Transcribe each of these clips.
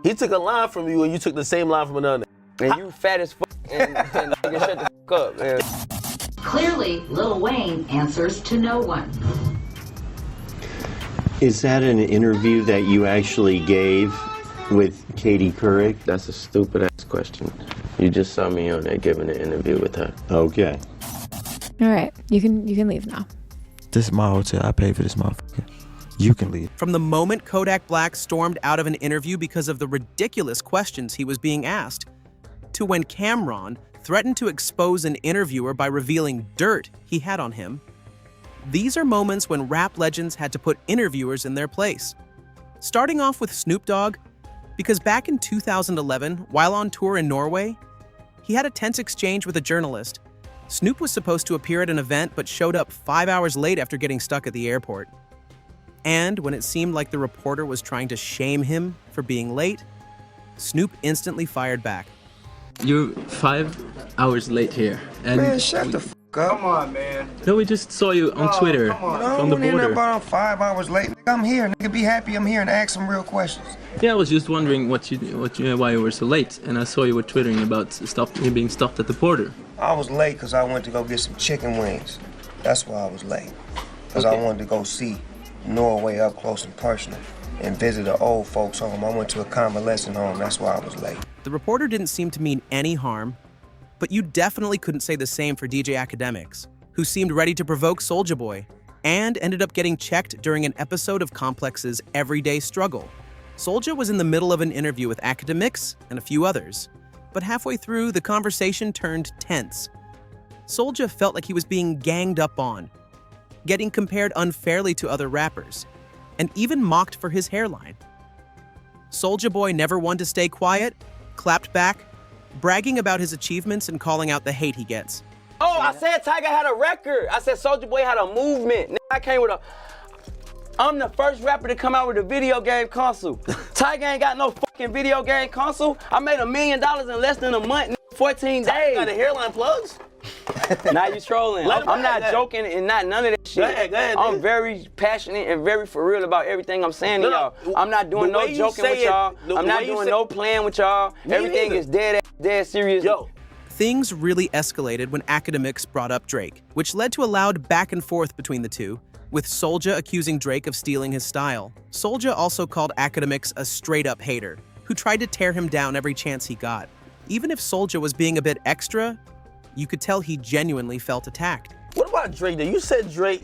He took a line from you and you took the same line from another. And you fat as fuck and nigga shut the fuck up, man. Clearly, Lil Wayne answers to no one. Is that an interview that you actually gave with Katie Couric? That's a stupid ass question. You just saw me on there giving an interview with her. Okay. All right, you can leave now. This is my hotel. I paid for this motherfucker. You can leave. From the moment Kodak Black stormed out of an interview because of the ridiculous questions he was being asked, to when Cameron threatened to expose an interviewer by revealing dirt he had on him, these are moments when rap legends had to put interviewers in their place. Starting off with Snoop Dogg, because back in 2011, while on tour in Norway, he had a tense exchange with a journalist. Snoop was supposed to appear at an event but showed up 5 hours late after getting stuck at the airport. And when it seemed like the reporter was trying to shame him for being late, Snoop instantly fired back. You're 5 hours late here. And man, shut the fuck up. Come on, man. No, we just saw you on Twitter from the border. I'm 5 hours late. I'm here. Nigga, be happy I'm here and ask some real questions. Yeah, I was just wondering why you were so late, and I saw you were twittering about you being stopped at the border. I was late because I went to go get some chicken wings. That's why I was late. Because I wanted to go see Norway up close and personal and visit an old folks home. I went to a convalescent home. That's why I was late. The reporter didn't seem to mean any harm, but you definitely couldn't say the same for DJ Academics, who seemed ready to provoke Soulja Boy and ended up getting checked during an episode of Complex's Everyday Struggle. Soulja was in the middle of an interview with Academics and a few others, but halfway through, the conversation turned tense. Soulja felt like he was being ganged up on, getting compared unfairly to other rappers, and even mocked for his hairline. Soulja Boy never one to stay quiet, clapped back, bragging about his achievements and calling out the hate he gets. Oh, I said Tiger had a record. I said Soulja Boy had a movement. I came with I'm the first rapper to come out with a video game console. Tiger ain't got no fucking video game console. I made $1 million in less than a month, 14 days. Got the hairline plugs? Now you trolling. I'm not joking and not none of that shit. Go ahead, I'm very passionate and very for real about everything I'm saying to y'all. I'm not doing no joking with y'all. I'm not doing no playing with y'all. Everything is dead serious. Yo. Things really escalated when Academics brought up Drake, which led to a loud back and forth between the two, with Soulja accusing Drake of stealing his style. Soulja also called Academics a straight-up hater, who tried to tear him down every chance he got. Even if Soulja was being a bit extra, you could tell he genuinely felt attacked. What about Drake? You said Drake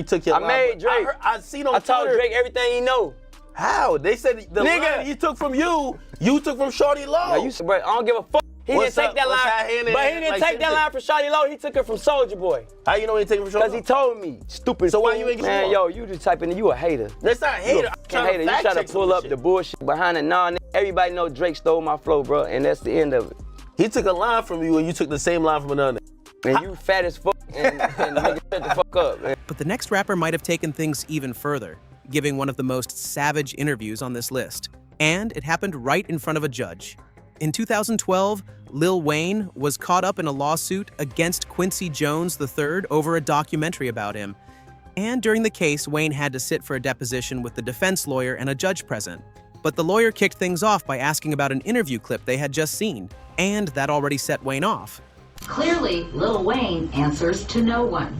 took your line. I made Drake. I seen on I told Twitter. Drake everything he know. How? They said the line he took from you took from Shawty Low. Bro, I don't give a fuck. He didn't take that line, but he didn't take that line from Shawty Low. He took it from Soulja Boy. How you know he take it from Shawty Low? Because he told me, stupid. So why you ain't man, yo, you just typing, you a hater. That's not a hater. You try to pull up the bullshit behind it. Nah, everybody know Drake stole my flow, bro, and that's the end of it. He took a line from you and you took the same line from another. And you fat as fuck and nigga shut the fuck up, man. But the next rapper might have taken things even further, giving one of the most savage interviews on this list. And it happened right in front of a judge. In 2012, Lil Wayne was caught up in a lawsuit against Quincy Jones III over a documentary about him. And during the case, Wayne had to sit for a deposition with the defense lawyer and a judge present. But the lawyer kicked things off by asking about an interview clip they had just seen, and that already set Wayne off. Clearly, Lil Wayne answers to no one.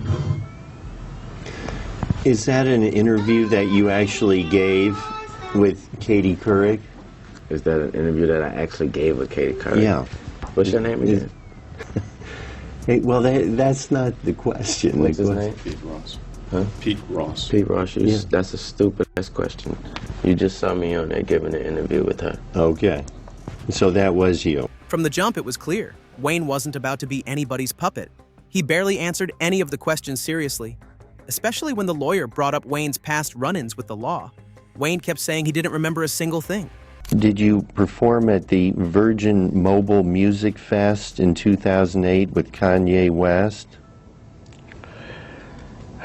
Is that an interview that you actually gave with Katie Couric? Is that an interview that I actually gave with Katie Couric? Yeah. What's your name again? Hey, well, that's not the question. What's his name? Pete Ross. Huh? Pete Ross. Pete Ross. Yeah. That's a stupid ass question. You just saw me on there giving an interview with her. Okay. So that was you. From the jump, it was clear. Wayne wasn't about to be anybody's puppet. He barely answered any of the questions seriously, especially when the lawyer brought up Wayne's past run-ins with the law. Wayne kept saying he didn't remember a single thing. Did you perform at the Virgin Mobile Music Fest in 2008 with Kanye West?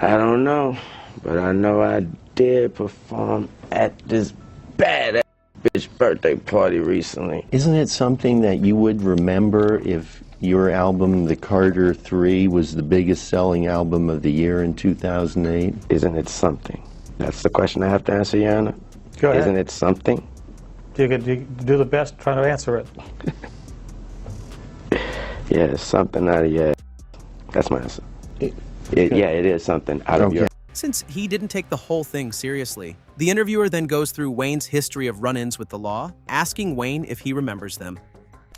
I don't know, but I know I did perform at this badass bitch birthday party recently. Isn't it something that you would remember if your album, The Carter 3, was the biggest selling album of the year in 2008? Isn't it something? That's the question I have to answer, Yana. Go ahead. Isn't it something? You could do the best trying to answer it. Yeah, something out of your ass. That's my answer. Yeah, it is something out of your. Since he didn't take the whole thing seriously, the interviewer then goes through Wayne's history of run-ins with the law, asking Wayne if he remembers them.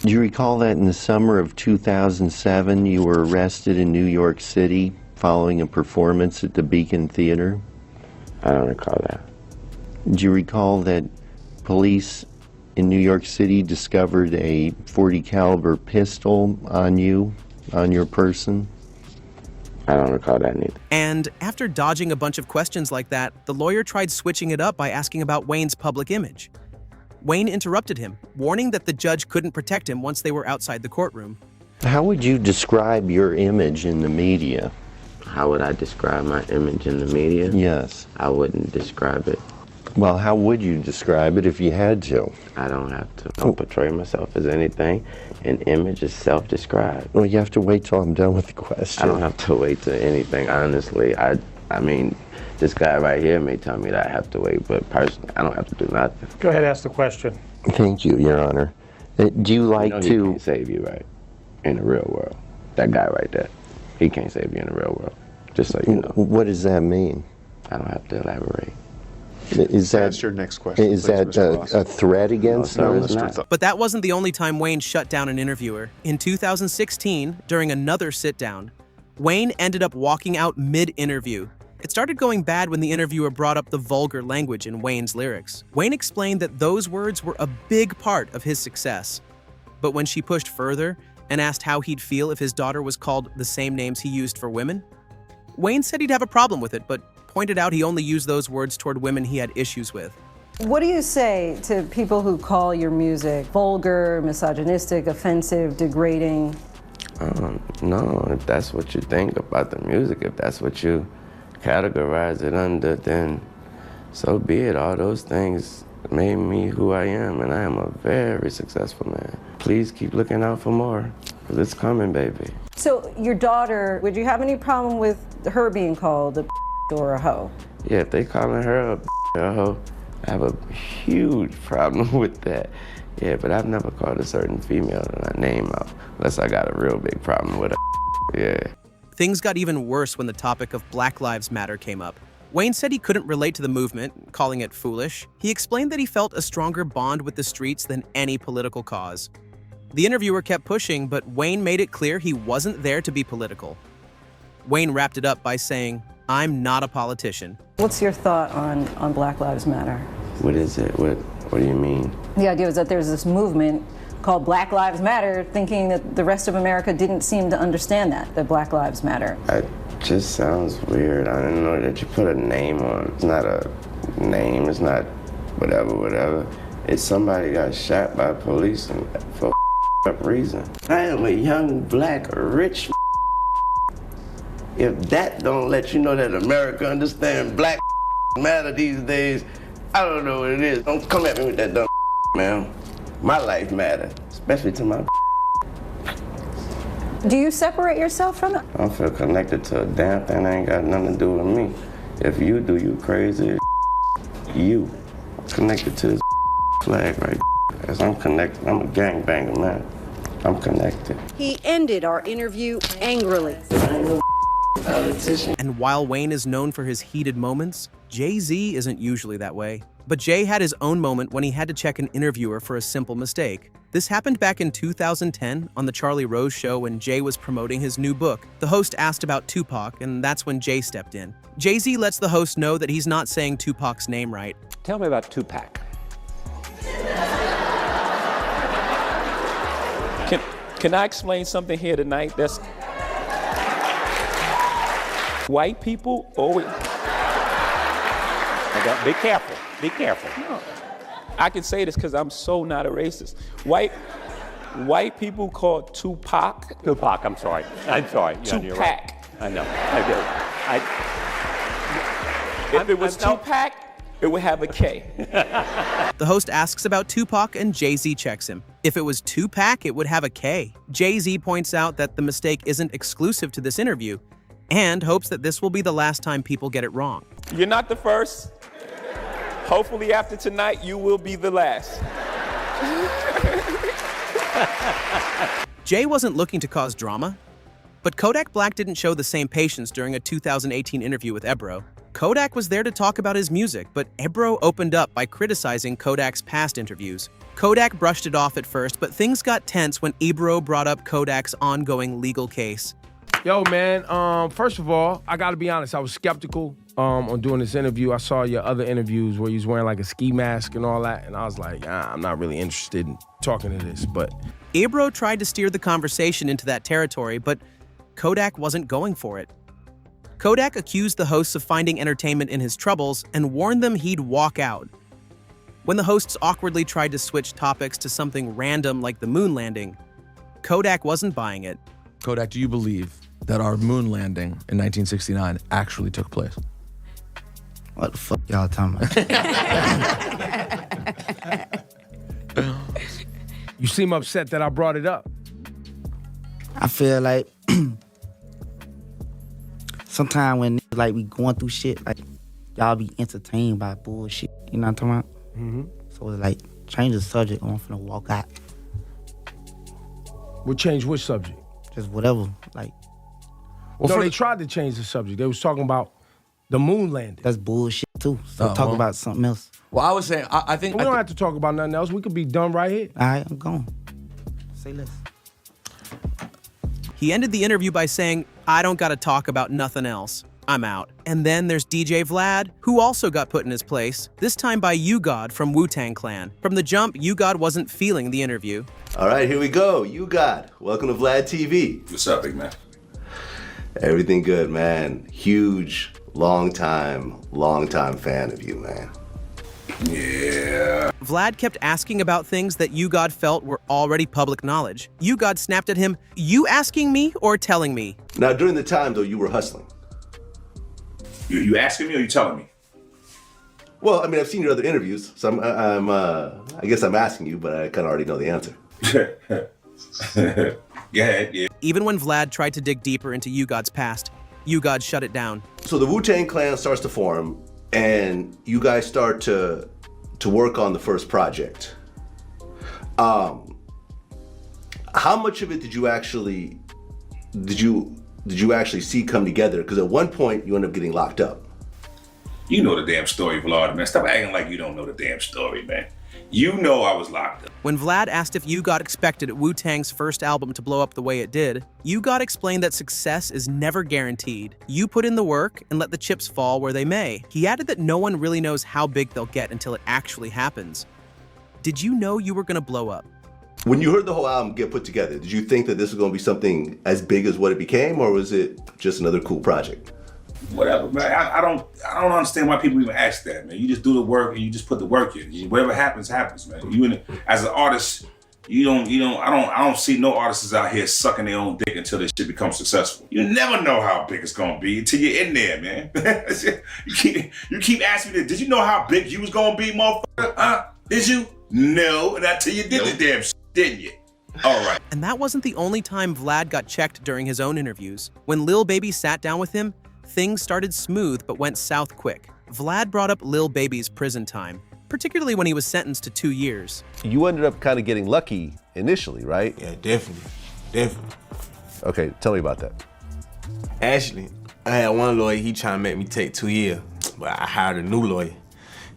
Do you recall that in the summer of 2007 you were arrested in New York City following a performance at the Beacon Theater? I don't recall that. Do you recall that police in New York City discovered a .40 caliber pistol on you, on your person? I don't recall that neither. And after dodging a bunch of questions like that, the lawyer tried switching it up by asking about Wayne's public image. Wayne interrupted him, warning that the judge couldn't protect him once they were outside the courtroom. How would you describe your image in the media? How would I describe my image in the media? Yes. I wouldn't describe it. Well, how would you describe it if you had to? I don't have to. I don't portray myself as anything. An image is self-described. Well, you have to wait till I'm done with the question. I don't have to wait to anything, honestly. I mean, this guy right here may tell me that I have to wait, but personally, I don't have to do nothing. Go ahead, ask the question. Thank you, Your Honor. Do you like He can't save you, right? In the real world. That guy right there. He can't save you in the real world. Just so you know. What does that mean? I don't have to elaborate. That's your next question. Is that a threat against them? But that wasn't the only time Wayne shut down an interviewer. In 2016, during another sit-down, Wayne ended up walking out mid-interview. It started going bad when the interviewer brought up the vulgar language in Wayne's lyrics. Wayne explained that those words were a big part of his success. But when she pushed further and asked how he'd feel if his daughter was called the same names he used for women, Wayne said he'd have a problem with it, but pointed out he only used those words toward women he had issues with. What do you say to people who call your music vulgar, misogynistic, offensive, degrading? No, if that's what you think about the music, if that's what you categorize it under, then so be it. All those things made me who I am, and I am a very successful man. Please keep looking out for more, because it's coming, baby. So your daughter, would you have any problem with her being called a or a hoe? Yeah, if they calling her a hoe, I have a huge problem with that. Yeah, but I've never called a certain female that I name out, unless I got a real big problem with her. Yeah. Things got even worse when the topic of Black Lives Matter came up. Wayne said he couldn't relate to the movement, calling it foolish. He explained that he felt a stronger bond with the streets than any political cause. The interviewer kept pushing, but Wayne made it clear he wasn't there to be political. Wayne wrapped it up by saying, "I'm not a politician." What's your thought on Black Lives Matter? What is it? What do you mean? The idea is that there's this movement called Black Lives Matter, thinking that the rest of America didn't seem to understand that Black Lives Matter. It just sounds weird. I didn't know that you put a name on. It's not a name, it's not whatever. It's somebody got shot by police and for up reason. I am a young, black, rich. If that don't let you know that America understands Black matter these days, I don't know what it is. Don't come at me with that dumb man. My life matters, especially to my. Do you separate yourself from it? I don't feel connected to a damn thing that ain't got nothing to do with me. If you do, you crazy. You connected to this flag right. As I'm connected, I'm a gangbanger, man. I'm connected. He ended our interview angrily. And while Wayne is known for his heated moments, Jay-Z isn't usually that way. But Jay had his own moment when he had to check an interviewer for a simple mistake. This happened back in 2010 on The Charlie Rose Show when Jay was promoting his new book. The host asked about Tupac, and that's when Jay stepped in. Jay-Z lets the host know that he's not saying Tupac's name right. Tell me about Tupac. Can I explain something here tonight? That's white people always. Be careful. Be careful. No. I can say this because I'm so not a racist. White people call Tupac. Tupac. I'm sorry. Tupac. Right. I know. I do. If it was Tupac, it would have a K. The host asks about Tupac and Jay-Z checks him. If it was Tupac, it would have a K. Jay-Z points out that the mistake isn't exclusive to this interview and hopes that this will be the last time people get it wrong. You're not the first. Hopefully after tonight, you will be the last. Jay wasn't looking to cause drama, but Kodak Black didn't show the same patience during a 2018 interview with Ebro. Kodak was there to talk about his music, but Ebro opened up by criticizing Kodak's past interviews. Kodak brushed it off at first, but things got tense when Ebro brought up Kodak's ongoing legal case. Yo, man, first of all, I gotta be honest, I was skeptical on doing this interview. I saw your other interviews where you was wearing like a ski mask and all that, and I was like, I'm not really interested in talking to this, but... Ebro tried to steer the conversation into that territory, but Kodak wasn't going for it. Kodak accused the hosts of finding entertainment in his troubles and warned them he'd walk out. When the hosts awkwardly tried to switch topics to something random like the moon landing, Kodak wasn't buying it. Kodak, do you believe that our moon landing in 1969 actually took place? What the fuck y'all talking about? You seem upset that I brought it up. I feel like sometimes when like we going through shit, like y'all be entertained by bullshit. You know what I'm talking about? Mm-hmm. So it's like change the subject. I'm finna walk out. We'll change which subject? Just whatever. Like. Well, no, they tried to change the subject. They was talking about the moon landing. That's bullshit too. So talk about something else. Well, I was saying, I think... We don't have to talk about nothing else. We could be done right here. All right, I'm going. Say less. He ended the interview by saying, I don't gotta talk about nothing else. I'm out. And then there's DJ Vlad, who also got put in his place, this time by U-God from Wu-Tang Clan. From the jump, U-God wasn't feeling the interview. All right, here we go. U-God, welcome to Vlad TV. What's up, big man? Everything good, man. Huge, long time fan of you, man. Yeah. Vlad kept asking about things that U-God felt were already public knowledge. U-God snapped at him, you asking me or telling me? Now, during the time, though, you were hustling. You asking me or you telling me? Well, I mean, I've seen your other interviews, so I guess I'm asking you, but I kind of already know the answer. Yeah. Even when Vlad tried to dig deeper into U-God's past, U-God shut it down. So the Wu-Tang Clan starts to form, and you guys start to work on the first project. How much of it did you actually see come together? Because at one point you end up getting locked up. You know the damn story, Vlad, man. Stop acting like you don't know the damn story, man. You know I was locked up. When Vlad asked if U-God expected Wu-Tang's first album to blow up the way it did, U-God explained that success is never guaranteed. You put in the work and let the chips fall where they may. He added that no one really knows how big they'll get until it actually happens. Did you know you were gonna blow up? When you heard the whole album get put together, did you think that this was gonna be something as big as what it became, or was it just another cool project? Whatever, man. I don't understand why people even ask that, man. You just do the work and you just put the work in. Whatever happens, happens, man. As an artist, I don't see no artists out here sucking their own dick until this shit becomes successful. You never know how big it's gonna be until you're in there, man. you keep asking me this. Did you know how big you was gonna be, motherfucker? Did you? No, not till you did the damn shit, didn't you? All right. And that wasn't the only time Vlad got checked during his own interviews. When Lil Baby sat down with him, things started smooth but went south quick. Vlad brought up Lil Baby's prison time, particularly when he was sentenced to 2 years. You ended up kind of getting lucky initially, right? Yeah, definitely. Okay, tell me about that. Actually, I had one lawyer, he trying to make me take 2 years, but I hired a new lawyer.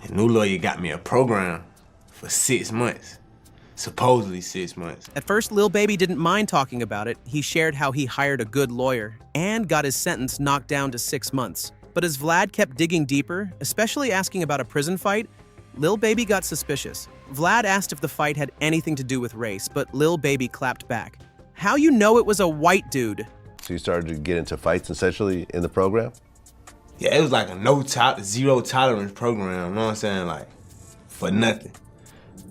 And new lawyer got me a program for 6 months. Supposedly 6 months. At first, Lil Baby didn't mind talking about it. He shared how he hired a good lawyer and got his sentence knocked down to 6 months. But as Vlad kept digging deeper, especially asking about a prison fight, Lil Baby got suspicious. Vlad asked if the fight had anything to do with race, but Lil Baby clapped back. How you know it was a white dude? So you started to get into fights essentially in the program? Yeah, it was like a zero tolerance program, you know what I'm saying? Like, for nothing.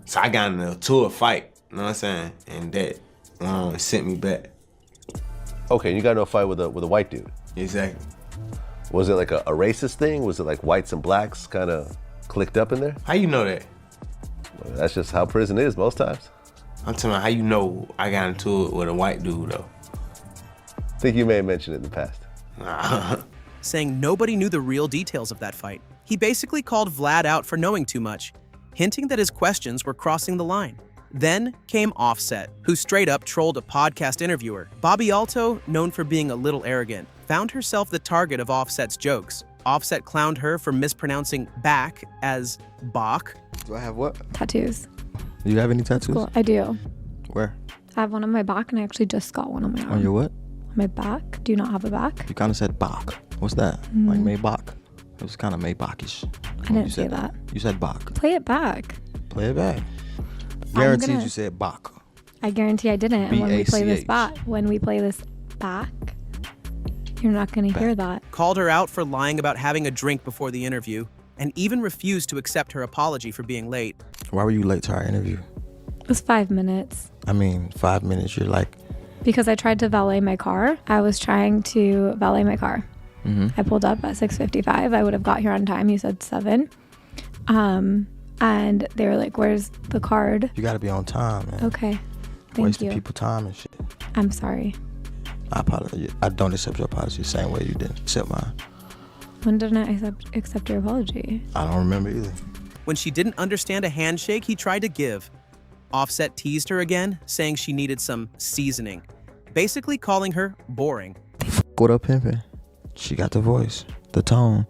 So I got into a fight, you know what I'm saying? And that sent me back. Okay, you got into a fight with a white dude? Exactly. Was it like a racist thing? Was it like whites and blacks kind of clicked up in there? How you know that? Well, that's just how prison is most times. I'm talking about how you know I got into it with a white dude though. I think you may have mentioned it in the past. Saying nobody knew the real details of that fight. He basically called Vlad out for knowing too much, hinting that his questions were crossing the line. Then came Offset, who straight up trolled a podcast interviewer. Bobby Alto, known for being a little arrogant, found herself the target of Offset's jokes. Offset clowned her for mispronouncing back as Bach. Do I have what? Tattoos. Do you have any tattoos? Cool. I do. Where? I have one on my back, and I actually just got one on my arm. On your what? On my back. Do you not have a back? You kind of said Bach. What's that? Like Maybach. It was kind of Maybachish. I didn't say that. You said Bach. Play it back. Play it back. Guaranteed you said Bach. I guarantee I didn't. And when we play this B-A-C-H. back, you're not going to hear that. Called her out for lying about having a drink before the interview, and even refused to accept her apology for being late. Why were you late to our interview? It was 5 minutes. I mean, 5 minutes, you're like... Because I tried to valet my car. I was trying to valet my car. I pulled up at 6:55. I would have got here on time. You said 7. And they were like, where's the card? You gotta be on time, man. Okay. Thank Wasting you. people's time and shit. I'm sorry. I apologize. I don't accept your apology the same way you didn't accept mine. When didn't I accept your apology? I don't remember either. When she didn't understand a handshake he tried to give, Offset teased her again, saying she needed some seasoning, basically calling her boring. What up, pimpin'? She got the voice, the tone.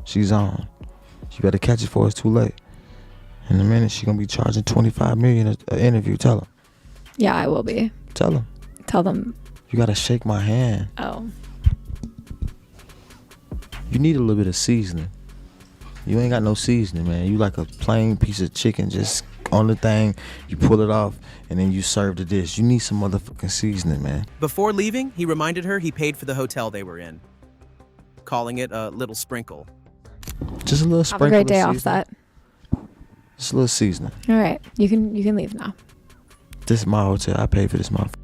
She's on. You better catch it before it's too late. In a minute, she gonna be charging $25 million an interview. Tell her. Yeah, I will be. Tell them. Tell them. You gotta shake my hand. Oh. You need a little bit of seasoning. You ain't got no seasoning, man. You like a plain piece of chicken just on the thing. You pull it off, and then you serve the dish. You need some motherfucking seasoning, man. Before leaving, he reminded her he paid for the hotel they were in, calling it a little sprinkle. Just a little sprinkle. Have a great day, of Offset. Just a little seasoning. All right, you can leave now. This is my hotel. I paid for this motherfucker.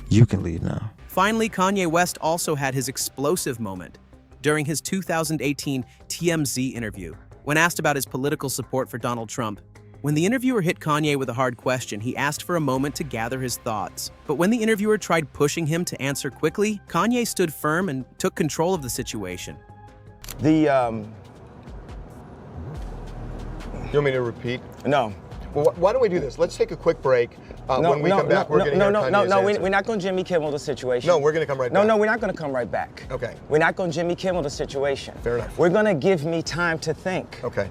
You can leave now. Finally, Kanye West also had his explosive moment during his 2018 TMZ interview. When asked about his political support for Donald Trump, when the interviewer hit Kanye with a hard question, he asked for a moment to gather his thoughts. But when the interviewer tried pushing him to answer quickly, Kanye stood firm and took control of the situation. You want me to repeat? No. Well, why don't we do this? Let's take a quick break. When we come back, we're going to hear Kanye's answer. We're not going to Jimmy Kimmel the situation. No, we're going to come right back. No, we're not going to come right back. Okay. We're not going to Jimmy Kimmel the situation. Fair enough. We're going to give me time to think. Okay.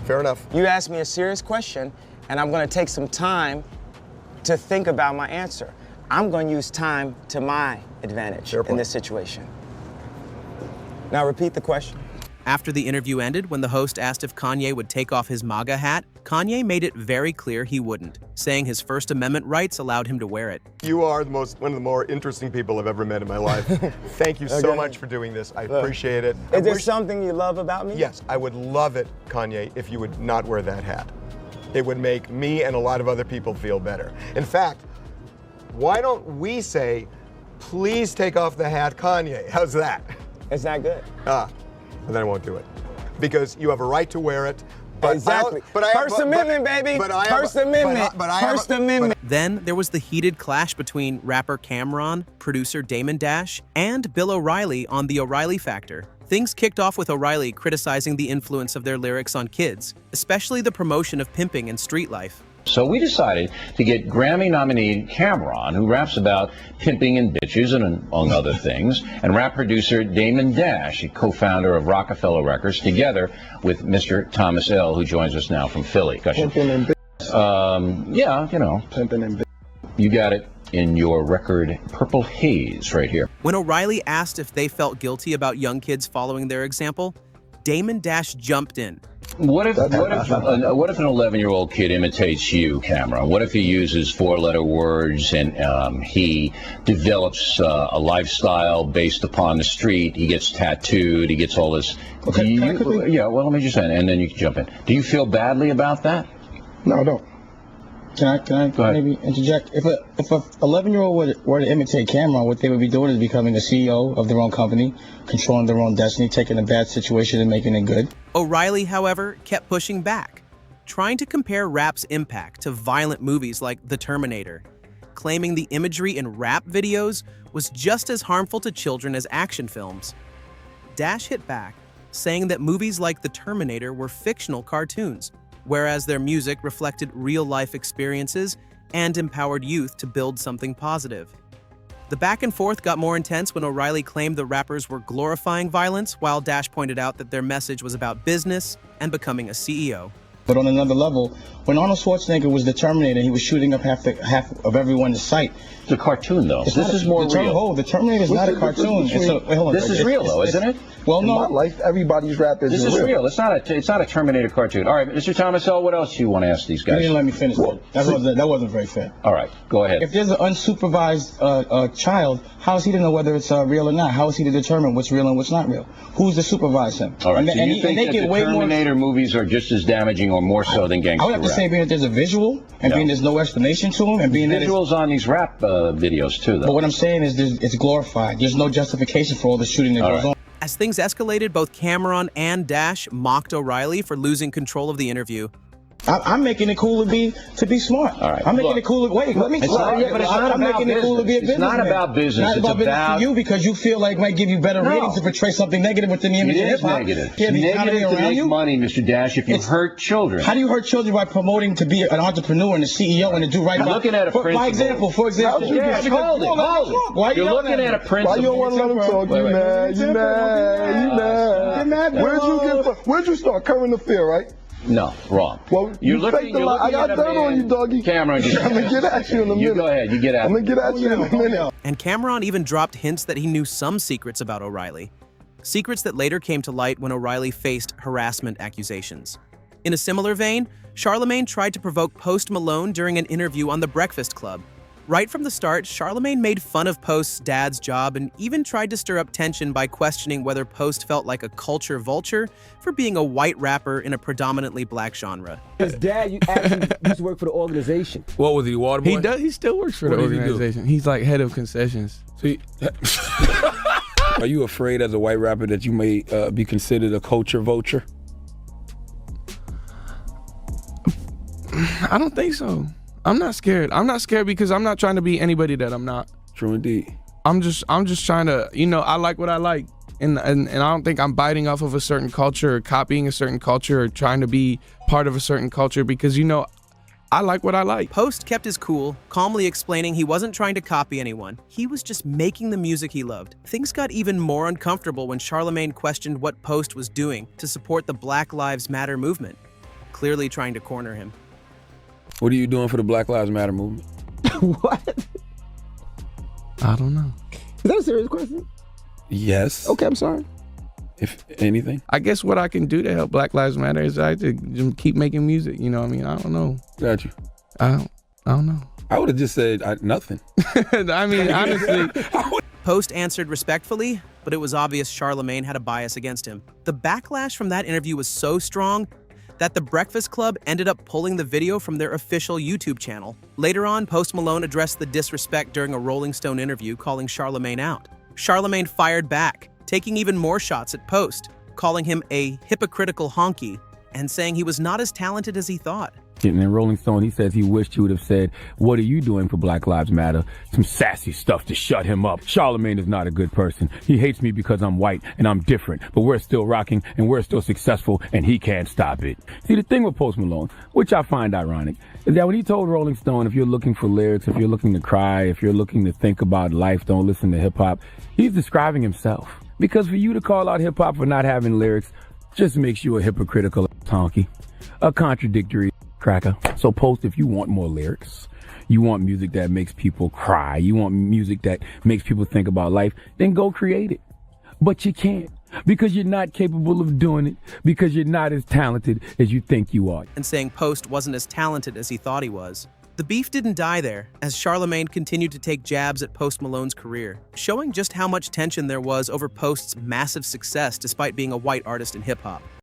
Fair enough. You asked me a serious question, and I'm going to take some time to think about my answer. I'm going to use time to my advantage in this situation. Now repeat the question. After the interview ended, when the host asked if Kanye would take off his MAGA hat, Kanye made it very clear he wouldn't, saying his First Amendment rights allowed him to wear it. You are one of the more interesting people I've ever met in my life. Thank you so much for doing this. I appreciate it. Is there something you love about me? Yes, I would love it, Kanye, if you would not wear that hat. It would make me and a lot of other people feel better. In fact, why don't we say, please take off the hat, Kanye? How's that? It's not good. Then I won't do it. Because you have a right to wear it. But exactly. First Amendment, baby. First Amendment. Then there was the heated clash between rapper Cam'ron, producer Damon Dash, and Bill O'Reilly on The O'Reilly Factor. Things kicked off with O'Reilly criticizing the influence of their lyrics on kids, especially the promotion of pimping and street life. So we decided to get Grammy nominee Cam'ron, who raps about pimping and bitches and among other things, and rap producer Damon Dash, a co-founder of Rockefeller Records, together with Mr. Thomas L., who joins us now from Philly. Pimping and bitches. Yeah, you know. Pimping and bitches. You got it in your record Purple Haze right here. When O'Reilly asked if they felt guilty about young kids following their example, Damon Dash jumped in. What if an 11-year-old kid imitates you, Cam'ron? What if he uses 4-letter words and he develops a lifestyle based upon the street? He gets tattooed. He gets all this. Okay. Yeah. Well, let me just say, and then you can jump in. Do you feel badly about that? No, I don't. Can I maybe interject? If a 11-year-old were to imitate Cam'ron, what they would be doing is becoming a CEO of their own company, controlling their own destiny, taking a bad situation and making it good. O'Reilly, however, kept pushing back, trying to compare rap's impact to violent movies like The Terminator, claiming the imagery in rap videos was just as harmful to children as action films. Dash hit back, saying that movies like The Terminator were fictional cartoons, whereas their music reflected real-life experiences and empowered youth to build something positive. The back and forth got more intense when O'Reilly claimed the rappers were glorifying violence, while Dash pointed out that their message was about business and becoming a CEO. But on another level, when Arnold Schwarzenegger was the Terminator, he was shooting up half of everyone in sight. It's a cartoon, though. This is more real. The Terminator is not a cartoon. This is real, though, isn't it? Well, no. In my life, everybody's rap is This is real. It's not a Terminator cartoon. All right, Mr. Thomas L., what else do you want to ask these guys? You didn't let me finish that. That wasn't very fair. All right, go ahead. If there's an unsupervised child, how is he to know whether it's real or not? How is he to determine what's real and what's not real? Who's to supervise him? All right, so you think that the Terminator movies are just as damaging or more so than gangster I would have to rap? say being that there's a visual and being there's no explanation to him and being that visuals on these rap videos too, though. But what I'm saying is it's glorified. There's no justification for all the shooting that goes on. As things escalated, both Cameron and Dash mocked O'Reilly for losing control of the interview. I'm making it cool to be smart. All right. I'm making it cool. Wait, let me. I'm making it cool to be a businessman. It's not about business. It's not about business for you because you feel like it might give you better ratings to portray something negative within the image of hip hop. Negative. It's negative to make money, Mr. Dash, if you hurt children. How do you hurt children by promoting to be an entrepreneur and a CEO and to do right by? You're looking at a principle. For example. Dash, hold it. You're looking at a principle. Why you don't want to let him talk? You mad? Where'd you start? Current affair, right? No, wrong. Well, you're looking I got dirt on you, doggy. Cameron, I'm going to get at you in a minute. You go ahead. You get at I'm going to get at you in a minute. And Cameron even dropped hints that he knew some secrets about O'Reilly. Secrets that later came to light when O'Reilly faced harassment accusations. In a similar vein, Charlemagne tried to provoke Post Malone during an interview on The Breakfast Club. Right from the start, Charlemagne made fun of Post's dad's job and even tried to stir up tension by questioning whether Post felt like a culture vulture for being a white rapper in a predominantly black genre. His dad actually used to work for the organization. What was he, water boy? He does. He still works for the organization. He's like head of concessions. So are you afraid as a white rapper that you may be considered a culture vulture? I don't think so. I'm not scared. I'm not scared because I'm not trying to be anybody that I'm not. True indeed. I'm just trying to, I like what I like. And I don't think I'm biting off of a certain culture or copying a certain culture or trying to be part of a certain culture because, I like what I like. Post kept his cool, calmly explaining he wasn't trying to copy anyone. He was just making the music he loved. Things got even more uncomfortable when Charlemagne questioned what Post was doing to support the Black Lives Matter movement, clearly trying to corner him. What are you doing for the Black Lives Matter movement? What? I don't know. Is that a serious question? Yes. Okay, I'm sorry. If anything. I guess what I can do to help Black Lives Matter is I just keep making music. I don't know. Got you. I don't know. I would have just said nothing. I mean, honestly. Post answered respectfully, but it was obvious Charlemagne had a bias against him. The backlash from that interview was so strong that The Breakfast Club ended up pulling the video from their official YouTube channel. Later on, Post Malone addressed the disrespect during a Rolling Stone interview, calling Charlemagne out. Charlemagne fired back, taking even more shots at Post, calling him a hypocritical honky and saying he was not as talented as he thought. In Rolling Stone, he says he wished he would have said, "What are you doing for Black Lives Matter?" Some sassy stuff to shut him up. Charlemagne is not a good person. He hates me because I'm white and I'm different, but we're still rocking and we're still successful and he can't stop it. See, the thing with Post Malone, which I find ironic, is that when he told Rolling Stone, if you're looking for lyrics, if you're looking to cry, if you're looking to think about life, don't listen to hip hop, he's describing himself. Because for you to call out hip hop for not having lyrics just makes you a hypocritical honky, a contradictory cracker. So Post, if you want more lyrics, you want music that makes people cry, you want music that makes people think about life, then go create it. But you can't because you're not capable of doing it, because you're not as talented as you think you are. And saying Post wasn't as talented as he thought he was. The beef didn't die there, as Charlemagne continued to take jabs at Post Malone's career, showing just how much tension there was over Post's massive success despite being a white artist in hip-hop.